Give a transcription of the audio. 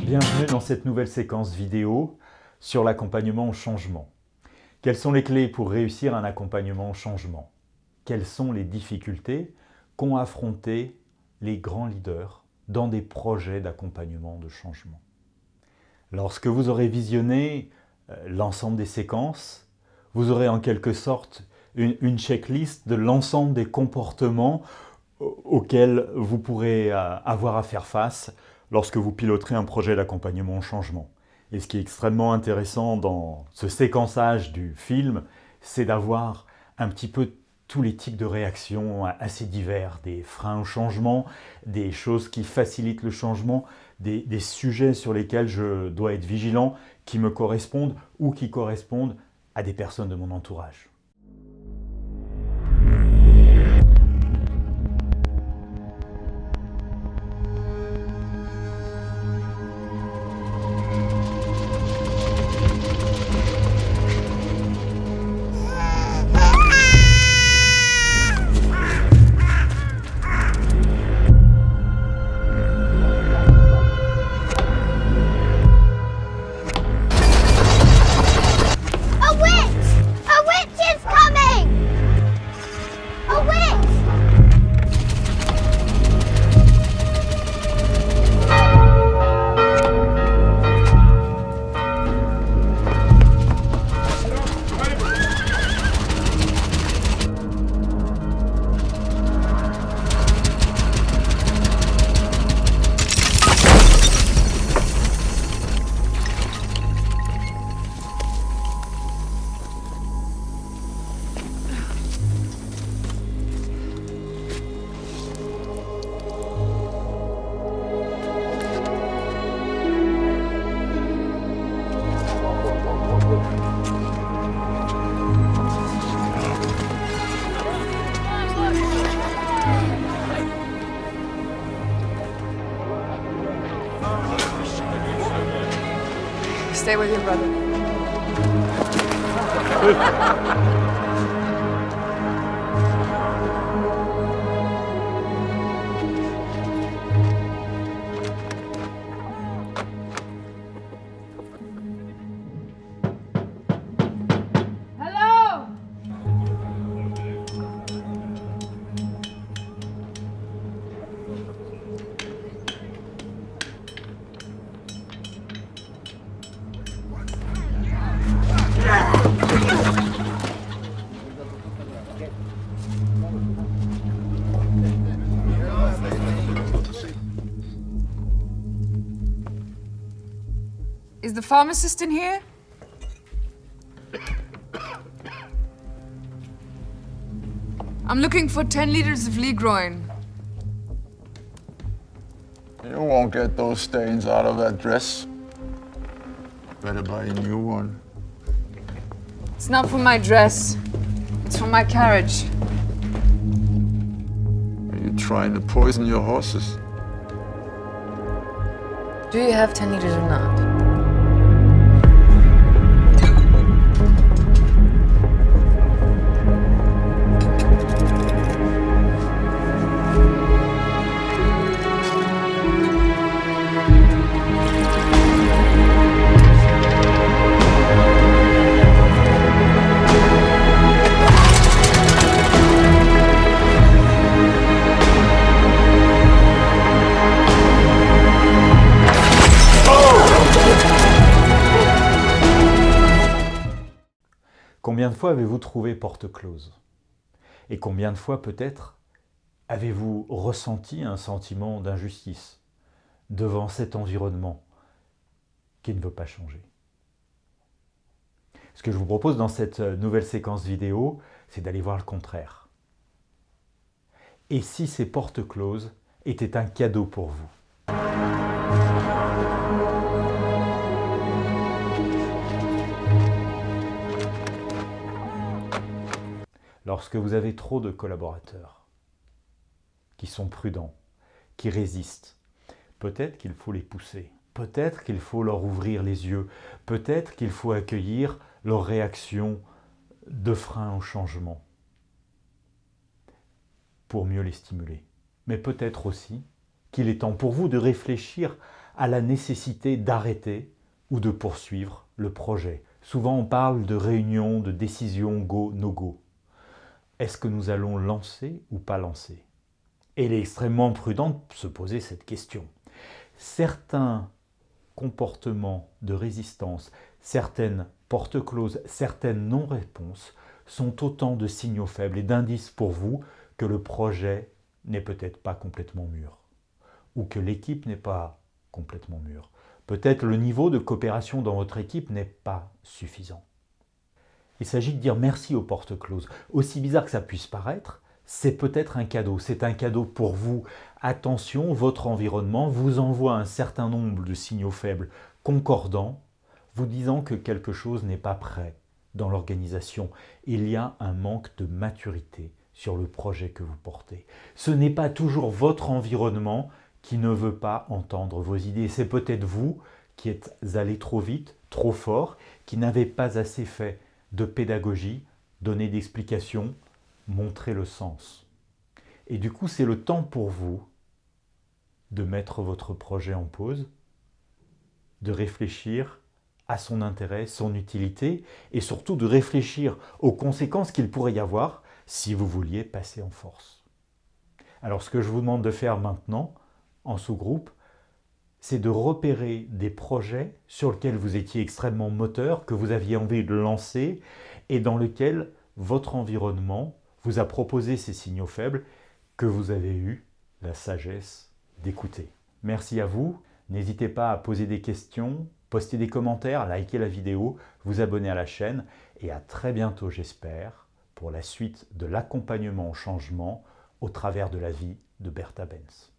Bienvenue dans cette nouvelle séquence vidéo sur l'accompagnement au changement. Quelles sont les clés pour réussir un accompagnement au changement? Quelles sont les difficultés qu'ont affrontées les grands leaders dans des projets d'accompagnement de changement? Lorsque vous aurez visionné l'ensemble des séquences, vous aurez en quelque sorte une checklist de l'ensemble des comportements auxquels vous pourrez avoir à faire face lorsque vous piloterez un projet d'accompagnement au changement. Et ce qui est extrêmement intéressant dans ce séquençage du film, c'est d'avoir un petit peu tous les types de réactions assez divers, des freins au changement, des choses qui facilitent le changement, des sujets sur lesquels je dois être vigilant, qui me correspondent ou qui correspondent à des personnes de mon entourage. Stay with your brother. Hello? Is the pharmacist in here? I'm looking for 10 liters of Ligroin. You won't get those stains out of that dress. Better buy a new one. It's not for my dress. It's for my carriage. Are you trying to poison your horses? Do you have 10 liters or not? Combien de fois avez-vous trouvé porte close? Et combien de fois peut-être avez-vous ressenti un sentiment d'injustice devant cet environnement qui ne veut pas changer? Ce que je vous propose dans cette nouvelle séquence vidéo, c'est d'aller voir le contraire. Et si ces portes closes étaient un cadeau pour vous? Lorsque vous avez trop de collaborateurs qui sont prudents, qui résistent, peut-être qu'il faut les pousser, peut-être qu'il faut leur ouvrir les yeux, peut-être qu'il faut accueillir leurs réactions de frein au changement pour mieux les stimuler. Mais peut-être aussi qu'il est temps pour vous de réfléchir à la nécessité d'arrêter ou de poursuivre le projet. Souvent on parle de réunion, de décision go, no go. Est-ce que nous allons lancer ou pas lancer? Et il est extrêmement prudent de se poser cette question. Certains comportements de résistance, certaines portes closes, certaines non-réponses sont autant de signaux faibles et d'indices pour vous que le projet n'est peut-être pas complètement mûr ou que l'équipe n'est pas complètement mûre. Peut-être le niveau de coopération dans votre équipe n'est pas suffisant. Il s'agit de dire merci aux portes closes. Aussi bizarre que ça puisse paraître, c'est peut-être un cadeau. C'est un cadeau pour vous. Attention, votre environnement vous envoie un certain nombre de signaux faibles concordants, vous disant que quelque chose n'est pas prêt dans l'organisation. Il y a un manque de maturité sur le projet que vous portez. Ce n'est pas toujours votre environnement qui ne veut pas entendre vos idées. C'est peut-être vous qui êtes allé trop vite, trop fort, qui n'avez pas assez fait de pédagogie, donner d'explications, montrer le sens. Et du coup, c'est le temps pour vous de mettre votre projet en pause, de réfléchir à son intérêt, son utilité, et surtout de réfléchir aux conséquences qu'il pourrait y avoir si vous vouliez passer en force. Alors ce que je vous demande de faire maintenant, en sous-groupe, c'est de repérer des projets sur lesquels vous étiez extrêmement moteur, que vous aviez envie de lancer, et dans lesquels votre environnement vous a proposé ces signaux faibles que vous avez eu la sagesse d'écouter. Merci à vous. N'hésitez pas à poser des questions, poster des commentaires, liker la vidéo, vous abonner à la chaîne et à très bientôt, j'espère, pour la suite de l'accompagnement au changement au travers de la vie de Bertha Benz.